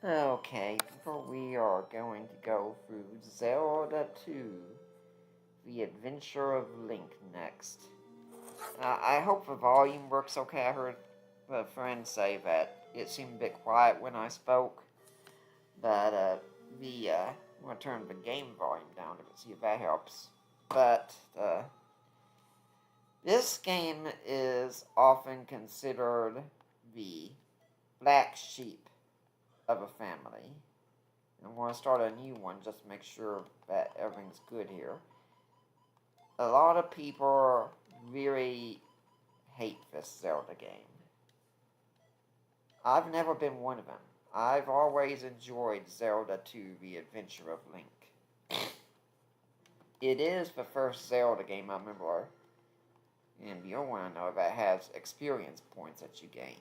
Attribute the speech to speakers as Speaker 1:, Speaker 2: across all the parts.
Speaker 1: Okay, people, we are going to go through Zelda II, The Adventure of Link next. I hope the volume works okay. I heard a friend say that it seemed a bit quiet when I spoke, but I'm going to turn the game volume down to see if that helps. But this game is often considered the black sheep of a family. I'm going to start a new one just to make sure that everything's good here. A lot of people really hate this Zelda game. I've never been one of them. I've always enjoyed Zelda II, The Adventure of Link. It is the first Zelda game I remember, and the only one I know that has experience points that you gain.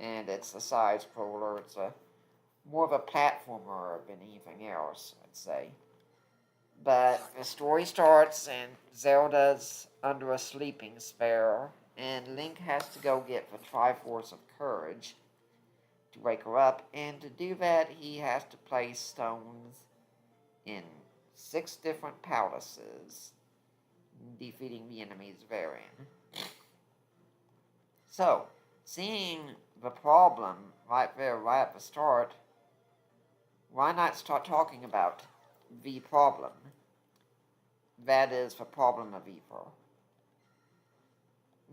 Speaker 1: And it's a side scroller, it's a more of a platformer than anything else, I'd say. But the story starts, and Zelda's under a sleeping spell, and Link has to go get the Triforce of Courage to wake her up, and to do that, he has to place stones in 6 different palaces, defeating the enemies therein. So, seeing the problem right there, right at the start, why not start talking about the problem? That is the problem of evil.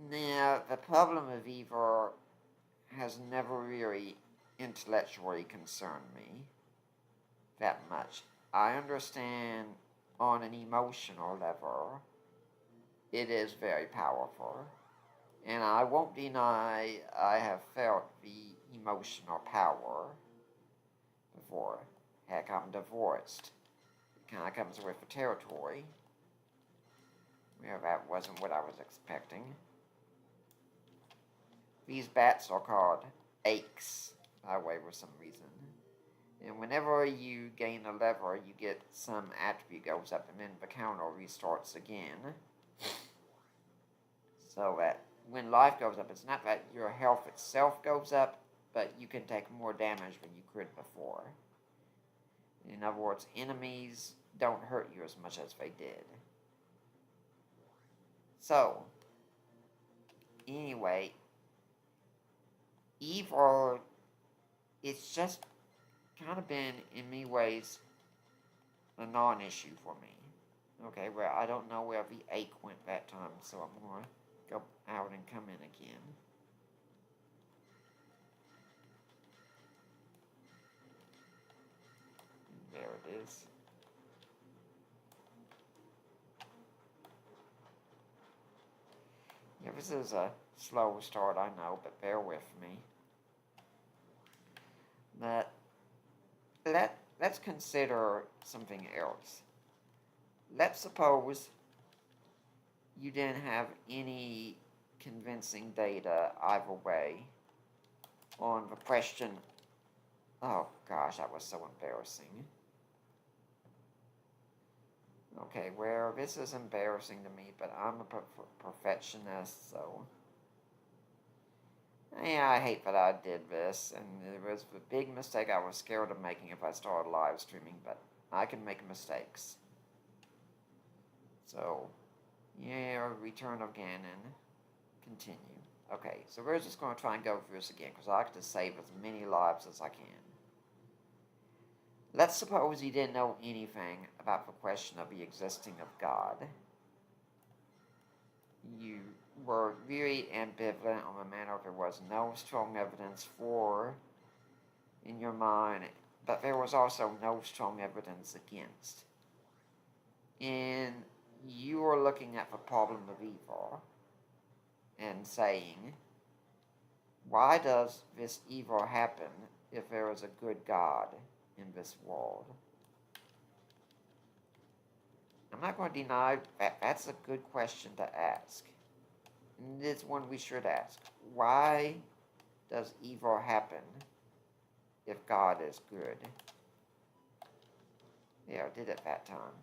Speaker 1: Now, the problem of evil has never really intellectually concerned me that much. I understand on an emotional level it is very powerful. And I won't deny I have felt the emotional power before. Heck, I'm divorced. It kind of comes with the territory. Well, that wasn't what I was expecting. These bats are called aches, by the way, for some reason. And whenever you gain a level, you get some attribute goes up, and then the counter restarts again. So that when life goes up, it's not that your health itself goes up, but you can take more damage than you could before. In other words, enemies don't hurt you as much as they did. So, anyway, evil, it's just kind of been, in many ways, a non-issue for me. Okay, well, I don't know where the ache went that time, so I'm going to go out and come in again. And there it is. Yeah, this is a slow start, I know, but bear with me. But let's consider something else. Let's suppose you didn't have any convincing data either way on the question. Oh gosh, that was so embarrassing. Okay, well, this is embarrassing to me, but I'm a perfectionist, so. Yeah, I hate that I did this, and it was a big mistake I was scared of making if I started live streaming, but I can make mistakes. So, yeah, return again and continue. Okay, so we're just going to try and go through this again, because I like to save as many lives as I can. Let's suppose you didn't know anything about the question of the existing of God. You were very ambivalent on the matter. There was no strong evidence for in your mind, but there was also no strong evidence against. And you were looking at the problem of evil and saying, why does this evil happen if there is a good God in this world? I'm not going to deny that that's a good question to ask. And it's one we should ask. Why does evil happen if God is good? Yeah, I did it that time.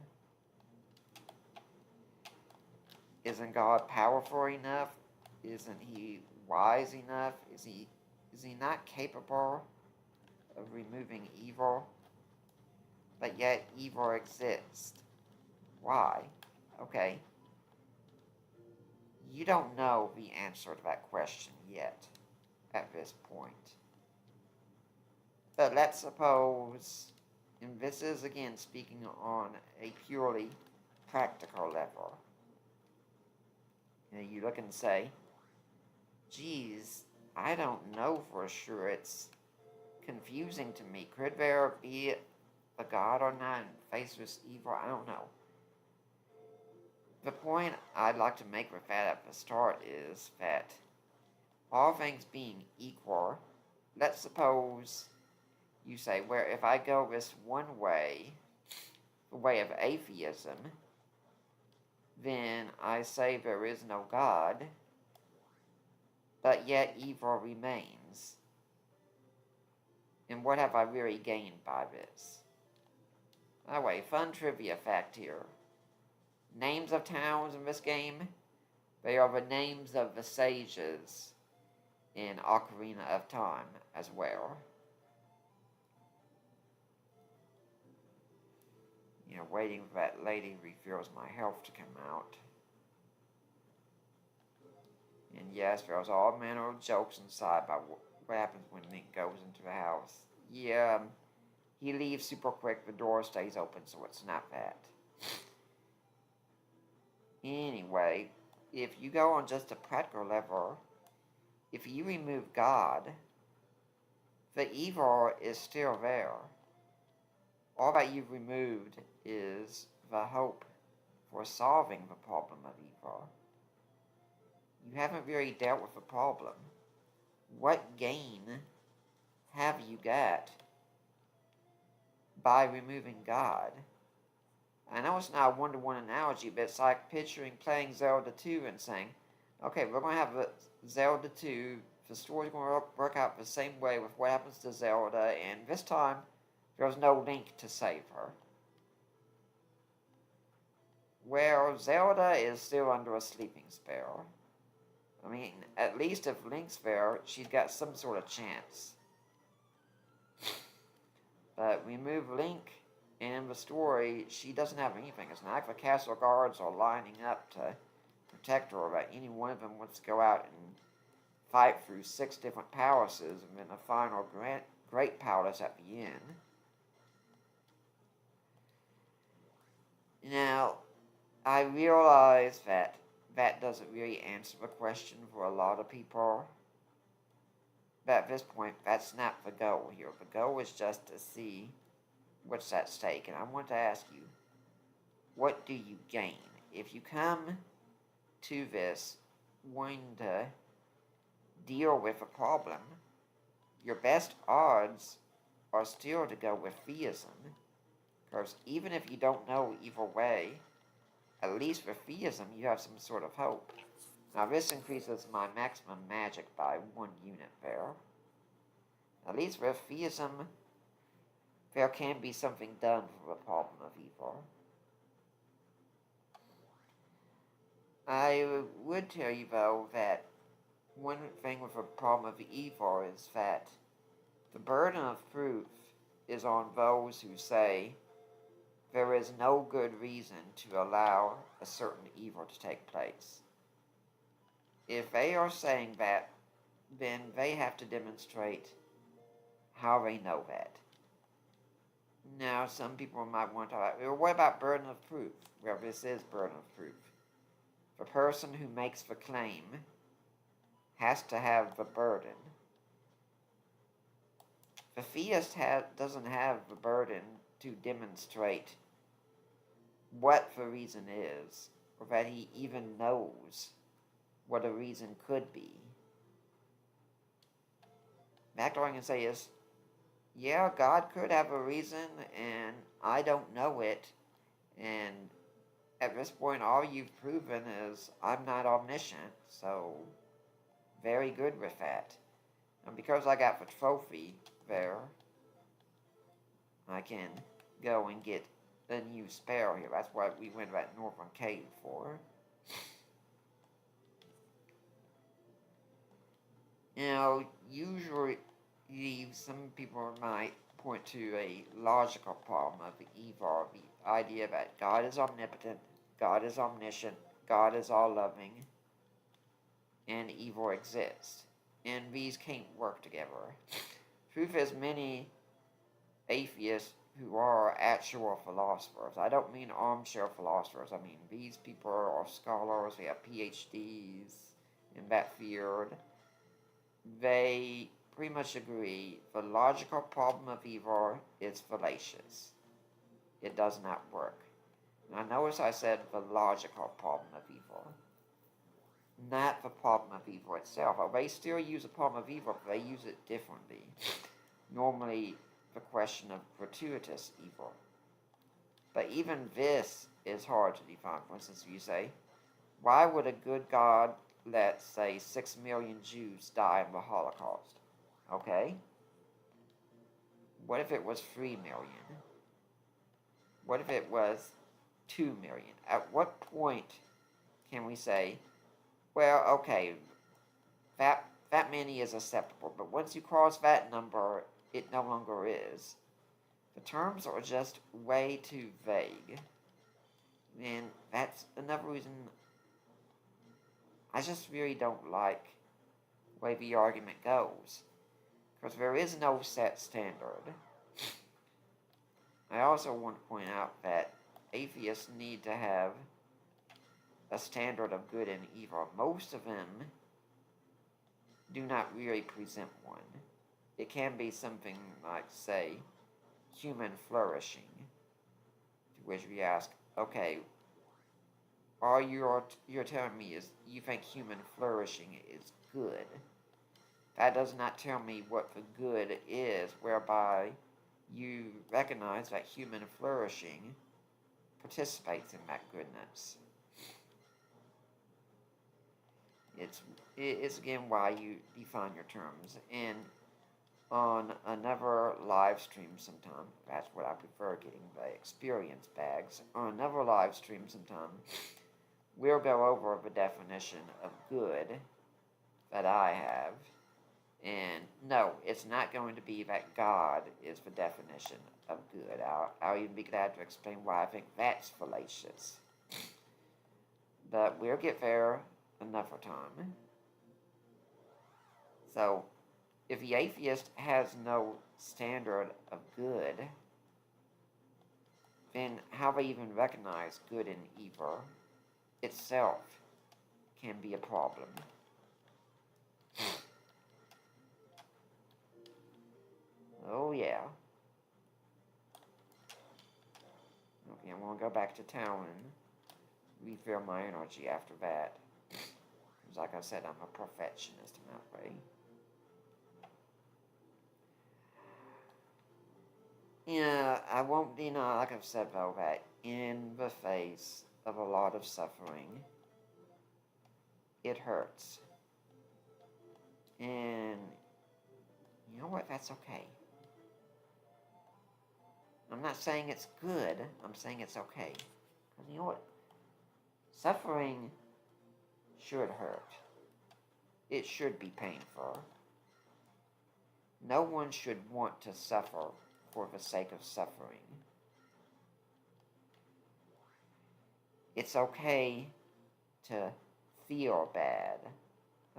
Speaker 1: Isn't God powerful enough? Isn't he wise enough? Is he not capable of removing evil, but yet evil exists. Why? Okay. You don't know the answer to that question yet at this point. But let's suppose, and this is again speaking on a purely practical level. You look and say, geez, I don't know for sure. It's confusing to me. Could there be a God or not and face this evil? I don't know. The point I'd like to make with that at the start is that all things being equal, let's suppose you say, where if I go this one way, the way of atheism, then I say there is no God, but yet evil remains. And what have I really gained by this? By the way, fun trivia fact here. Names of towns in this game, they are the names of the sages in Ocarina of Time as well. Waiting for that lady refills my health to come out. And yes, there's all manner of jokes inside about what happens when Link goes into the house. Yeah, he leaves super quick, the door stays open, so it's not that. Anyway, if you go on just a practical level, if you remove God, the evil is still there. All that you've removed is the hope for solving the problem of evil. You haven't really dealt with the problem. What gain have you got by removing God? I know it's not a one-to-one analogy, but it's like picturing playing Zelda II and saying, okay, we're going to have Zelda II, the story's going to work out the same way with what happens to Zelda, and this time, there's no Link to save her. Well, Zelda is still under a sleeping spell. I mean, at least if Link's there, she's got some sort of chance. But remove Link, and in the story, she doesn't have anything. It's not like the castle guards are lining up to protect her, or that any one of them wants to go out and fight through 6 different palaces, and then the final great palace at the end. Now, I realize that doesn't really answer the question for a lot of people. But at this point, that's not the goal here. The goal is just to see what's at stake. And I want to ask you, what do you gain? If you come to this wanting to deal with a problem, your best odds are still to go with theism. Because even if you don't know either way, at least with theism, you have some sort of hope. Now this increases my maximum magic by 1 unit there. At least with theism, there can be something done for the problem of evil. I would tell you, though, that one thing with the problem of evil is that the burden of proof is on those who say there is no good reason to allow a certain evil to take place. If they are saying that, then they have to demonstrate how they know that. Now, some people might want to talk about, well, what about burden of proof? Well, this is burden of proof. The person who makes the claim has to have the burden. The theist doesn't have the burden to demonstrate what the reason is, or that he even knows what a reason could be. Back all I can say is, yeah, God could have a reason, and I don't know it, and at this point all you've proven is I'm not omniscient, so very good with that. And because I got the trophy there, I can go and get a new spell here. That's what we went to that northern cave for. Usually, some people might point to a logical problem of evil, the idea that God is omnipotent, God is omniscient, God is all-loving, and evil exists. And these can't work together. Truth is, many atheists who are actual philosophers, I don't mean armchair philosophers, I mean these people are scholars, they have PhDs in that field. They pretty much agree the logical problem of evil is fallacious. It does not work. Now notice I said the logical problem of evil, not the problem of evil itself. They still use the problem of evil, but they use it differently. Normally, the question of gratuitous evil. But even this is hard to define. For instance, if you say, why would a good God let, say, 6 million Jews die in the Holocaust? Okay. What if it was 3 million? What if it was 2 million? At what point can we say, well, okay, that many is acceptable, but once you cross that number, it no longer is. The terms are just way too vague. And that's another reason I just really don't like the way the argument goes. Because there is no set standard. I also want to point out that atheists need to have a standard of good and evil. Most of them do not really present one. It can be something like, say, human flourishing, to which we ask, okay, all you're telling me is you think human flourishing is good. That does not tell me what the good is, whereby you recognize that human flourishing participates in that goodness. It's again why you define your terms. And on another live stream sometime, that's what I prefer, getting the experience bags. On another live stream sometime, we'll go over the definition of good that I have. And no, it's not going to be that God is the definition of good. I'll even be glad to explain why I think that's fallacious. But we'll get there another time. So, if the atheist has no standard of good, then how they even recognize good and evil itself can be a problem. Oh yeah. Okay, I'm gonna go back to town and refill my energy after that. Because like I said, I'm a perfectionist in that way. Yeah, I won't deny, like I've said though, that in the face of a lot of suffering, it hurts. And you know what? That's okay. I'm not saying it's good, I'm saying it's okay. Because you know what? Suffering should hurt. It should be painful. No one should want to suffer for the sake of suffering. It's okay to feel bad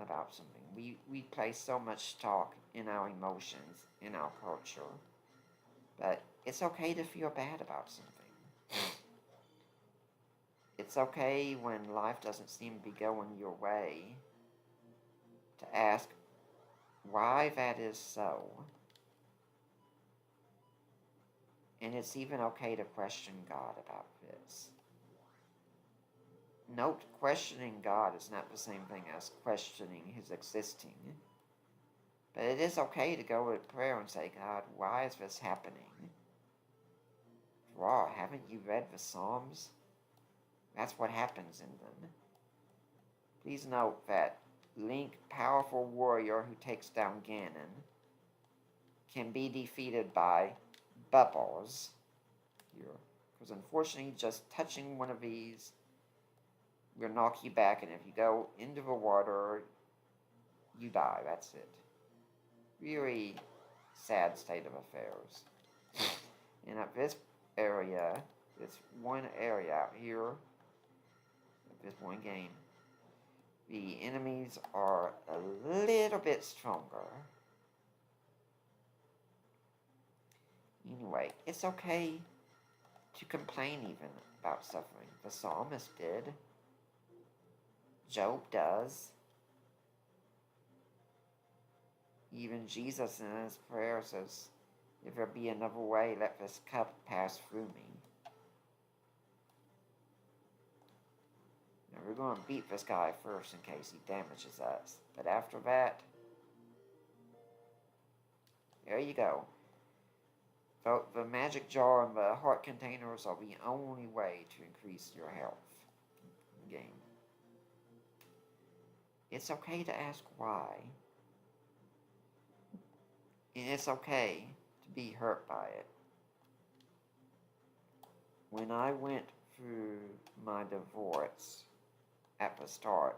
Speaker 1: about something. We place so much stock in our emotions, in our culture, but it's okay to feel bad about something. It's okay when life doesn't seem to be going your way to ask why that is so. And it's even okay to question God about this. Note, questioning God is not the same thing as questioning His existing. But it is okay to go with prayer and say, God, why is this happening? After all, haven't you read the Psalms? That's what happens in them. Please note that Link, powerful warrior who takes down Ganon, can be defeated by bubbles here. Because unfortunately, just touching one of these will knock you back, and if you go into the water, you die. That's it. Really sad state of affairs. And at this area, this one area out here, this one game, the enemies are a little bit stronger. Anyway, it's okay to complain even about suffering. The psalmist did. Job does. Even Jesus in his prayer says, if there be another way, let this cup pass through me. Now we're going to beat this guy first in case he damages us. But after that, there you go. So the magic jar and the heart containers are the only way to increase your health in the game. It's okay to ask why. And it's okay to be hurt by it. When I went through my divorce at the start,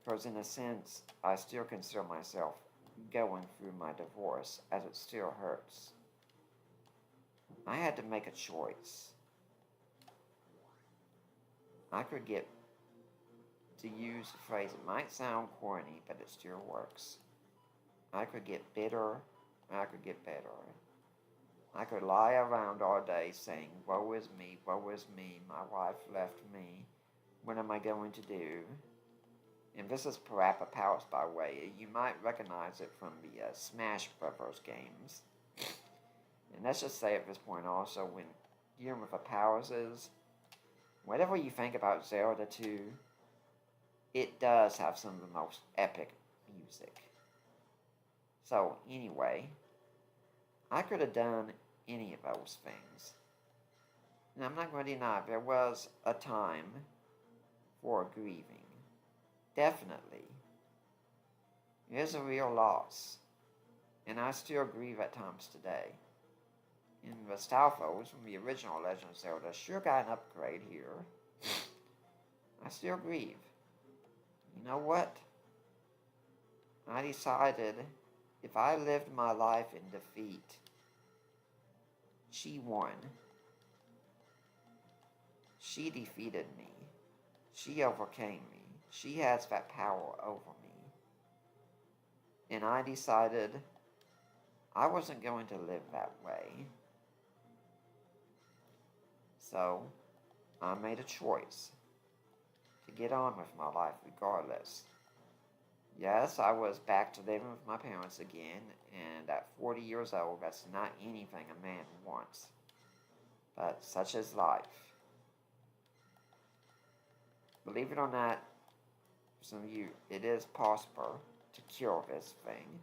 Speaker 1: because in a sense, I still consider myself going through my divorce as it still hurts. I had to make a choice. I could get, to use the phrase, it might sound corny, but it still works. I could get bitter, I could get better. I could lie around all day saying, woe is me, my wife left me, what am I going to do? And this is Parappa Palace, by the way. You might recognize it from the Smash Brothers games. And let's just say at this point also, when dealing with the palaces, whatever you think about Zelda II, it does have some of the most epic music. So, anyway, I could have done any of those things. And I'm not going to deny, there was a time for grieving. Definitely. It is a real loss. And I still grieve at times today. In the Stalfos, from the original Legend of Zelda, sure got an upgrade here. I still grieve. You know what? I decided if I lived my life in defeat, she won. She defeated me. She overcame me. She has that power over me. And I decided I wasn't going to live that way. So, I made a choice to get on with my life regardless. Yes, I was back to living with my parents again, and at 40 years old, that's not anything a man wants. But such is life. Believe it or not, for some of you, it is possible to cure this thing.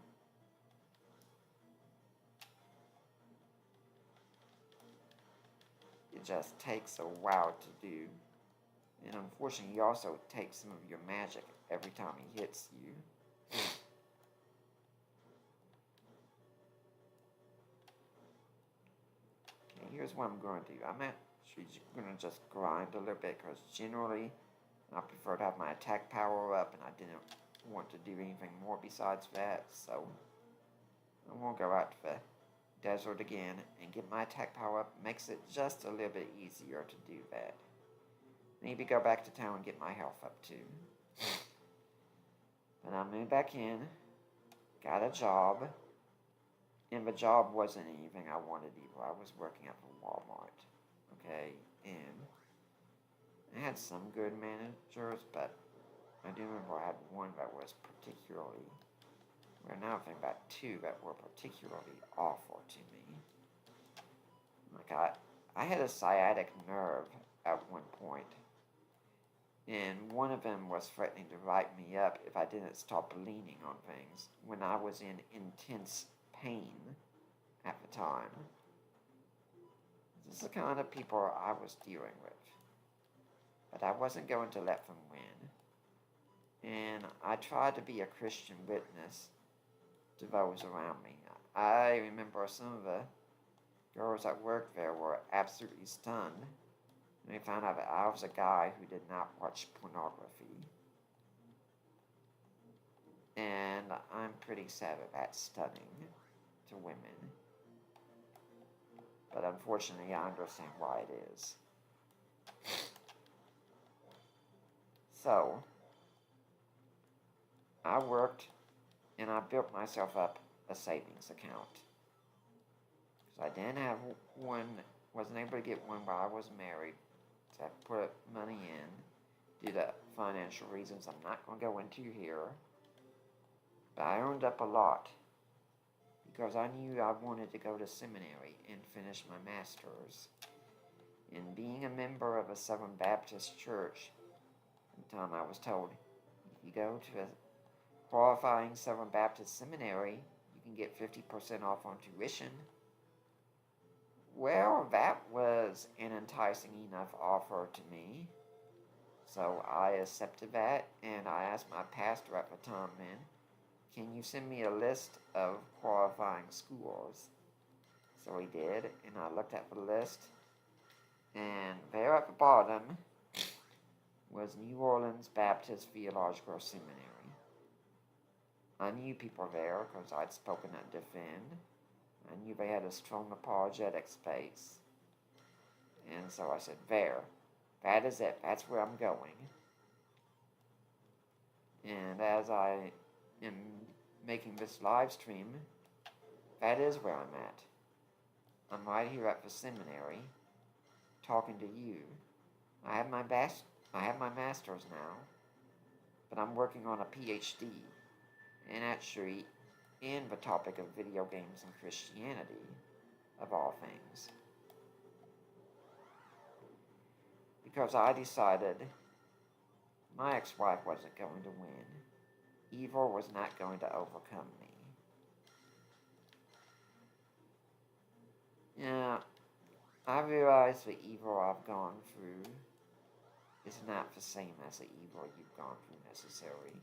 Speaker 1: It just takes a while to do. And unfortunately, he also takes some of your magic every time he hits you. Okay, here's what I'm going to do. I'm actually going to just grind a little bit, because generally I prefer to have my attack power up, and I didn't want to do anything more besides that. So I'm going to go out to the desert again and get my attack power up. Makes it just a little bit easier to do that. Maybe go back to town and get my health up too. But I moved back in, got a job, and the job wasn't anything I wanted either. I was working at the Walmart, okay, and I had some good managers, but I do remember I had one that was particularly, well, now I think about two that were particularly awful to me. Like, I had a sciatic nerve at one point, and one of them was threatening to write me up if I didn't stop leaning on things when I was in intense pain at the time. This is the kind of people I was dealing with. But I wasn't going to let them win. And I tried to be a Christian witness to those around me. I remember some of the girls that worked there were absolutely stunned. And they found out that I was a guy who did not watch pornography. And I'm pretty sad that that's stunning. to women. But unfortunately, I understand why it is. So, I worked and I built myself up a savings account. Because I didn't have one, wasn't able to get one while I was married. So I put money in due to financial reasons I'm not going to go into here. But I earned up a lot because I knew I wanted to go to seminary and finish my master's. And being a member of a Southern Baptist church, at the time I was told, if you go to a qualifying Southern Baptist seminary, you can get 50% off on tuition. Well, that was an enticing enough offer to me. So I accepted that, and I asked my pastor at the time, man, can you send me a list of qualifying schools? So he did, and I looked at the list, and there at the bottom was New Orleans Baptist Theological Seminary. I knew people there because I'd spoken at Defend. I knew they had a strong apologetics base. And so I said, there, that is it, that's where I'm going. And as I am making this live stream, that is where I'm at. I'm right here at the seminary, talking to you. I have my master's now, but I'm working on a PhD, and actually in the topic of video games and Christianity, of all things. Because I decided my ex-wife wasn't going to win. Evil was not going to overcome me. Yeah, I realize the evil I've gone through is not the same as the evil you've gone through necessarily.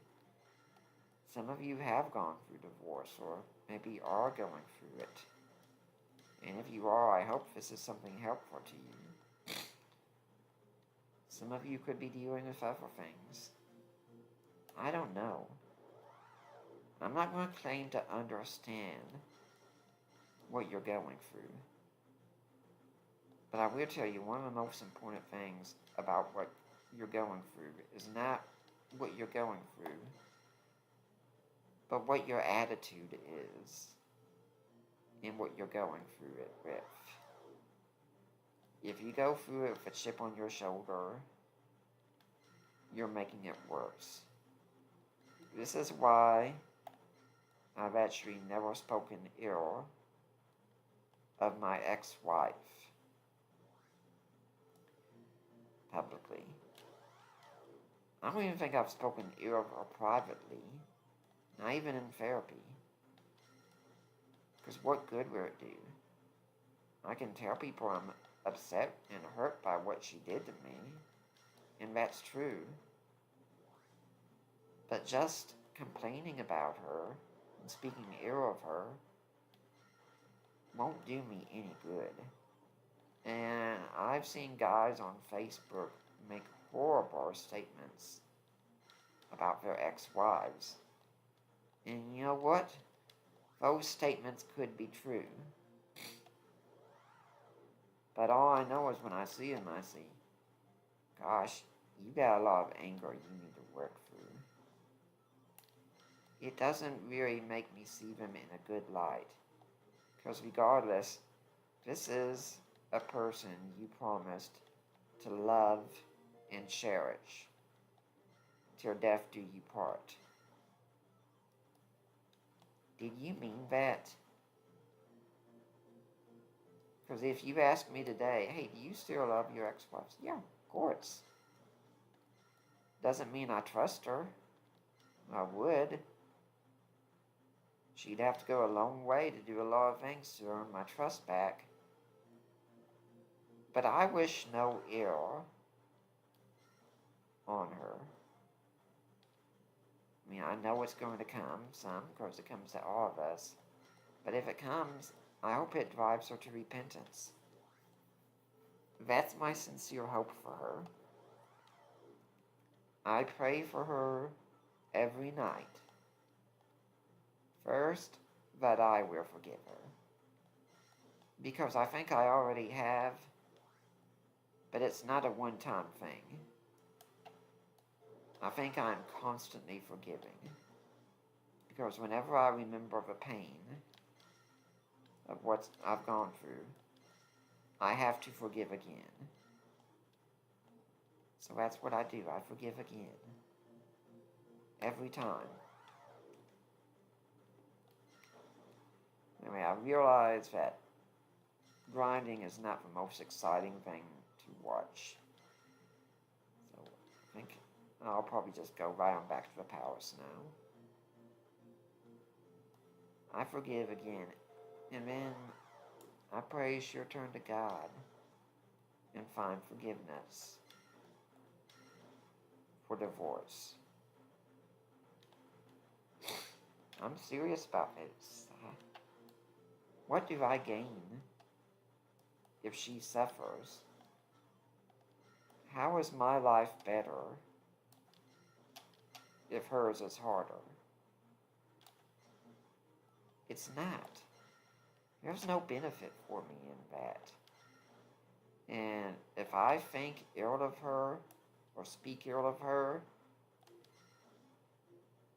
Speaker 1: Some of you have gone through divorce, or maybe are going through it. And if you are, I hope this is something helpful to you. Some of you could be dealing with other things. I don't know. I'm not going to claim to understand what you're going through. But I will tell you, one of the most important things about what you're going through is not what you're going through, but what your attitude is in what you're going through it with. If you go through it with a chip on your shoulder, you're making it worse. This is why I've actually never spoken ill of my ex-wife publicly. I don't even think I've spoken ill of her privately, not even in therapy. Because what good will it do? I can tell people I'm upset and hurt by what she did to me, and that's true. But just complaining about her and speaking ill of her won't do me any good. And I've seen guys on Facebook make horrible statements about their ex-wives. And you know what? Those statements could be true. But all I know is when I see them, I see, gosh, you got a lot of anger you need to work through. It doesn't really make me see them in a good light. Because regardless, this is a person you promised to love and cherish till death do you part. Did you mean that? Because if you ask me today, hey, do you still love your ex-wife? Yeah, of course. Doesn't mean I trust her. I would. She'd have to go a long way to do a lot of things to earn my trust back. But I wish no ill on her. I mean, I know it's going to come, some, because it comes to all of us. But if it comes, I hope it drives her to repentance. That's my sincere hope for her. I pray for her every night. First, that I will forgive her. Because I think I already have, but it's not a one-time thing. I think I'm constantly forgiving. Because whenever I remember the pain of what I've gone through, I have to forgive again. So that's what I do. I forgive again. Every time. Anyway, I realize that grinding is not the most exciting thing to watch. So I think I'll probably just go right on back to the palace now. I forgive again, and then I praise your turn to God and find forgiveness for divorce. I'm serious about this. What do I gain if she suffers? How is my life better if hers is harder? It's not. There's no benefit for me in that. And if I think ill of her or speak ill of her,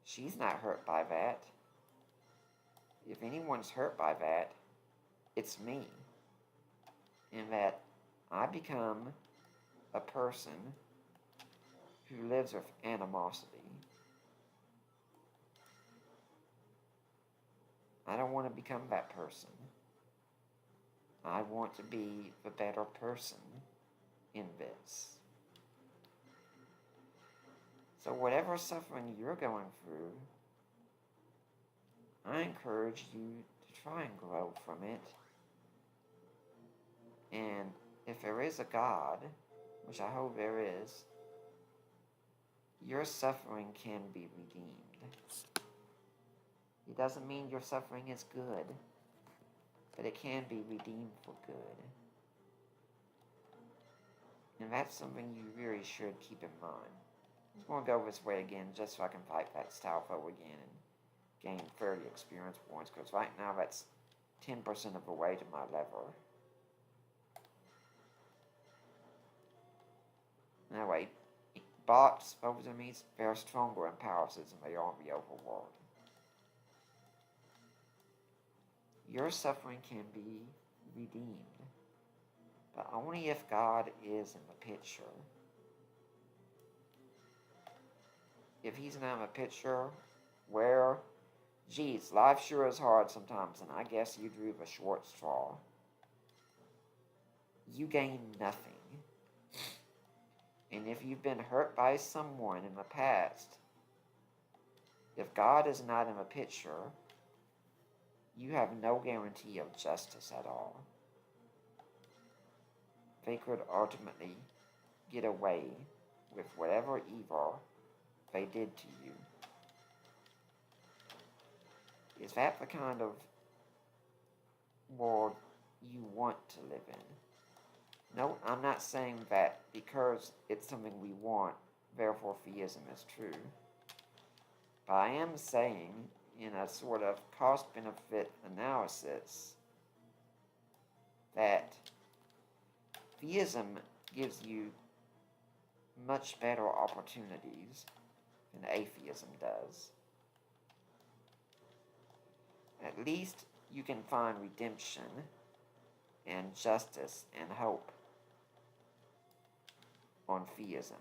Speaker 1: she's not hurt by that. If anyone's hurt by that, it's me. In that I become a person who lives with animosity. I don't want to become that person. I want to be the better person in this. So whatever suffering you're going through, I encourage you to try and grow from it. And if there is a God, which I hope there is, your suffering can be redeemed. It doesn't mean your suffering is good, but it can be redeemed for good. And that's something you really should keep in mind. I'm just going to go this way again just so I can fight that style foe again and gain 30 experience points, because right now that's 10% of the way to my level. Anyway, bots, those enemies, they're stronger in palaces than they are in the overworld. Your suffering can be redeemed, but only if God is in the picture. If he's not in the picture, well, geez, life sure is hard sometimes, and I guess you drew the short straw. You gain nothing. And if you've been hurt by someone in the past, if God is not in the picture, you have no guarantee of justice at all. They could ultimately get away with whatever evil they did to you. Is that the kind of world you want to live in? No, I'm not saying that because it's something we want, therefore theism is true. But I am saying, in a sort of cost-benefit analysis, that theism gives you much better opportunities than atheism does. At least you can find redemption and justice and hope on theism.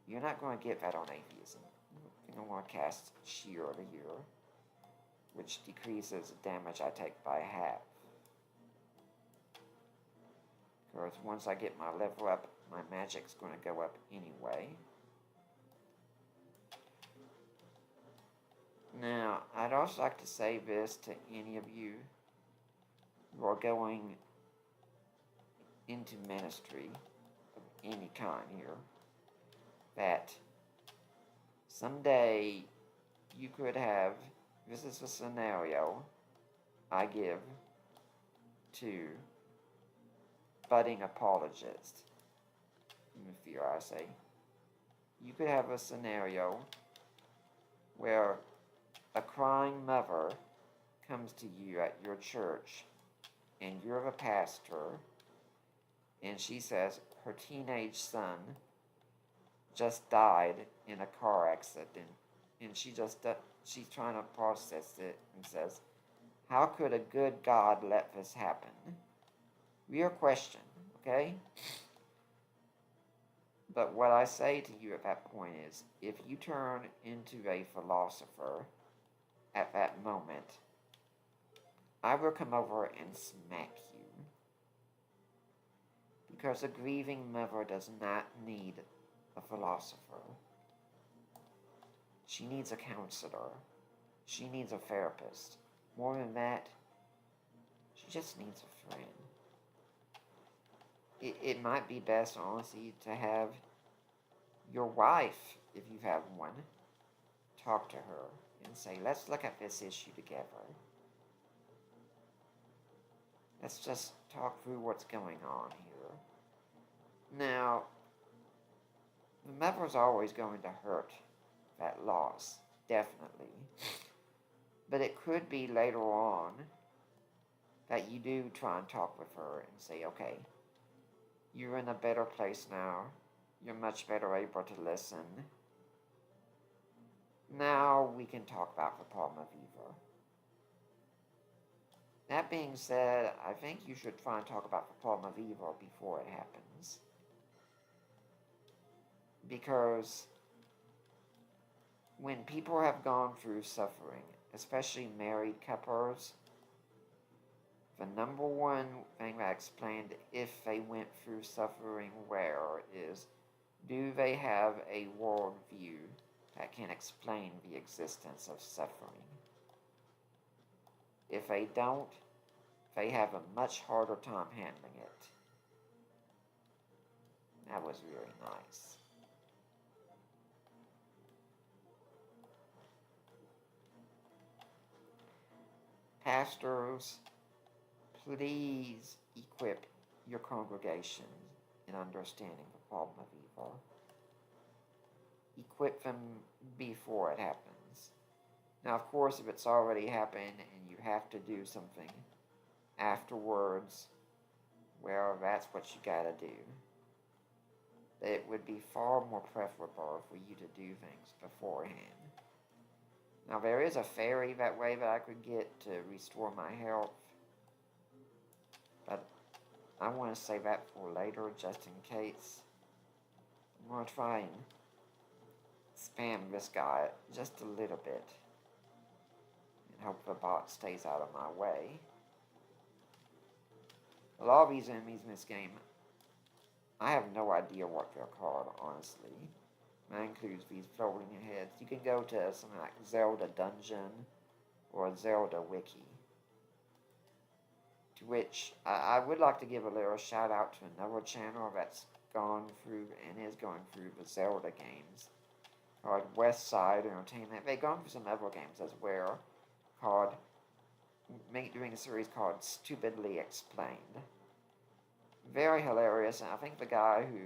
Speaker 1: You're not going to get that on atheism. You're going to want to cast Shear here, which decreases the damage I take by half. Because once I get my level up, my magic's going to go up anyway. Now, I'd also like to say this to any of you who are going into ministry of any kind here, that someday you could have, this is a scenario I give to budding apologists, in fear I say, you could have a scenario where a crying mother comes to you at your church and you're the pastor, and she says her teenage son just died in a car accident, and she's trying to process it and says, how could a good God let this happen? Real question, okay? But what I say to you at that point is, if you turn into a philosopher at that moment, I will come over and smack you. Because a grieving mother does not need a philosopher. She needs a counselor. She needs a therapist. More than that, she just needs a friend. It might be best, honestly, to have your wife, if you have one, talk to her and say, let's look at this issue together. Let's just talk through what's going on here. Now, the mother's always going to hurt that loss, definitely. But it could be later on that you do try and talk with her and say, okay, you're in a better place now. You're much better able to listen. Now we can talk about the problem of evil. That being said, I think you should try and talk about the problem of evil before it happens. Because when people have gone through suffering, especially married couples, the number one thing that explained if they went through suffering well is, do they have a worldview that can explain the existence of suffering? If they don't, they have a much harder time handling it. That was really nice. Pastors, please equip your congregation in understanding the problem of evil. Equip them before it happens. Now, of course, if it's already happened and you have to do something afterwards, well, that's what you gotta do. It would be far more preferable for you to do things beforehand. Now, there is a fairy that way that I could get to restore my health, but I want to save that for later, just in case. I'm going to try and spam this guy just a little bit, and hope the bot stays out of my way. A lot of these enemies in this game, I have no idea what they're called, honestly. That includes these floating heads. You can go to something like Zelda Dungeon or Zelda Wiki. To which I would like to give a little shout out to another channel that's gone through and is going through the Zelda games, called West Side Entertainment. They've gone through some other games as well, doing a series called Stupidly Explained. Very hilarious, and I think the guy who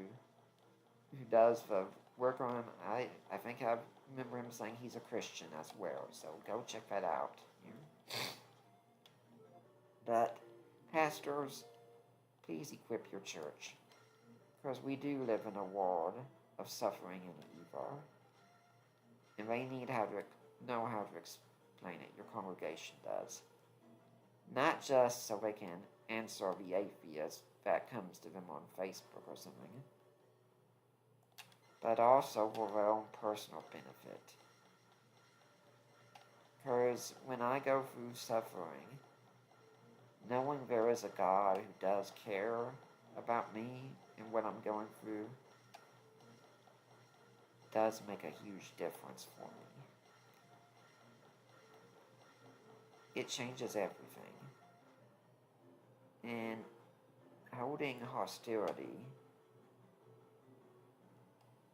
Speaker 1: does the work on him, I think I remember him saying he's a Christian as well, so go check that out. Yeah. But, pastors, please equip your church, because we do live in a world of suffering and evil, and they need to know how to explain it. Your congregation does. Not just so they can answer the atheist that comes to them on Facebook or something, but also for their own personal benefit. Because when I go through suffering, knowing there is a God who does care about me and what I'm going through does make a huge difference for me. It changes everything. And holding hostility,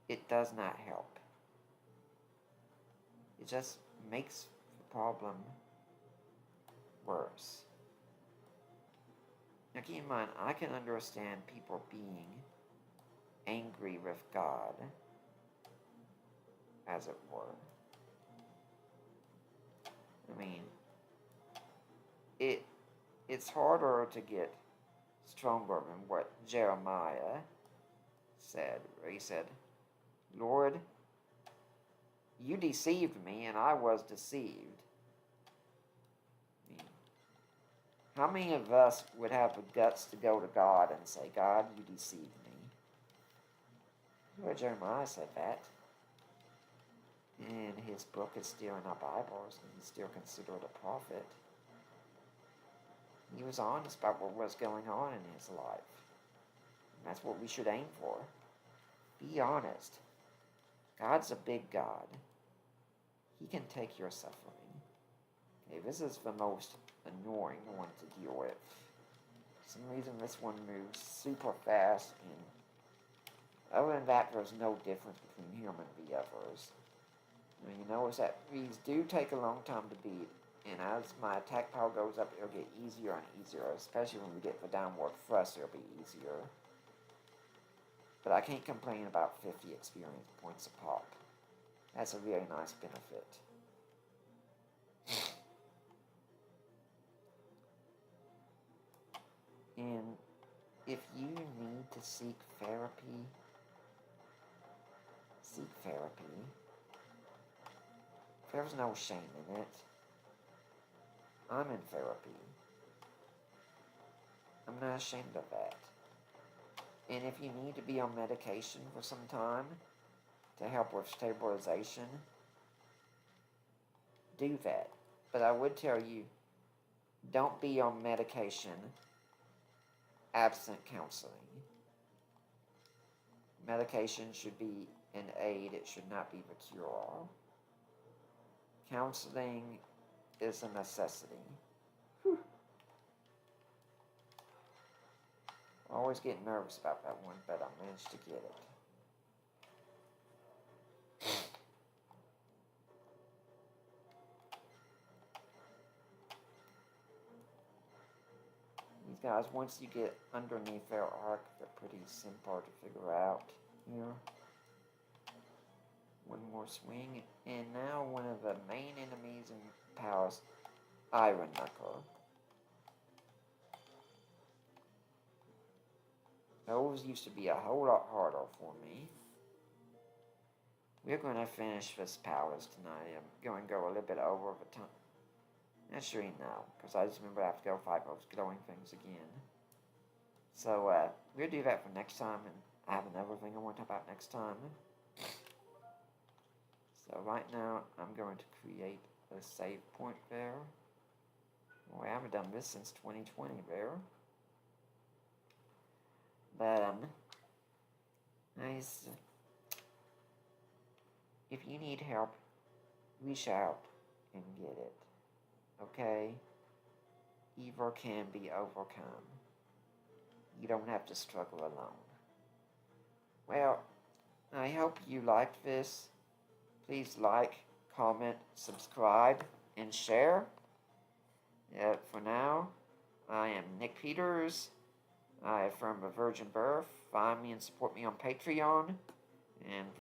Speaker 1: it does not help. It just makes the problem worse. Now keep in mind, I can understand people being angry with God, as it were. I mean, it's harder to get stronger than what Jeremiah said, where he said, Lord, you deceived me and I was deceived. I mean, how many of us would have the guts to go to God and say, God, you deceived me? Well, Jeremiah said that. And his book is still in our Bibles, and he's still considered a prophet. He was honest about what was going on in his life. And that's what we should aim for. Be honest. God's a big God. He can take your suffering. Okay, this is the most annoying one to deal with. For some reason this one moves super fast, and other than that, there's no difference between him and the others. And you notice that these do take a long time to beat, and as my attack power goes up, it'll get easier and easier, especially when we get the downward thrust, it'll be easier. But I can't complain about 50 experience points a pop. That's a really nice benefit. And if you need to seek therapy, seek therapy. There's no shame in it. I'm in therapy. I'm not ashamed of that. And if you need to be on medication for some time to help with stabilization, do that. But I would tell you, don't be on medication absent counseling. Medication should be an aid, it should not be the cure-all. Counseling is a necessity. Whew. I always get nervous about that one, but I managed to get it. These guys, once you get underneath their arc, they're pretty simple to figure out. Here. One more swing, and now one of the main enemies in Powers, Iron Knuckle. Those used to be a whole lot harder for me. We're going to finish this Powers tonight. I'm going to go a little bit over the time. Actually, no, because I just remember I have to go fight those glowing things again. So, we'll do that for next time, and I have another thing I want to talk about next time. So right now, I'm going to create a save point there. Boy, I haven't done this since 2020 there. But, nice. If you need help, reach out and get it. Okay? Evil can be overcome. You don't have to struggle alone. Well, I hope you liked this. Please like, comment, subscribe, and share. For now, I am Nick Peters. I am from a virgin birth. Find me and support me on Patreon. And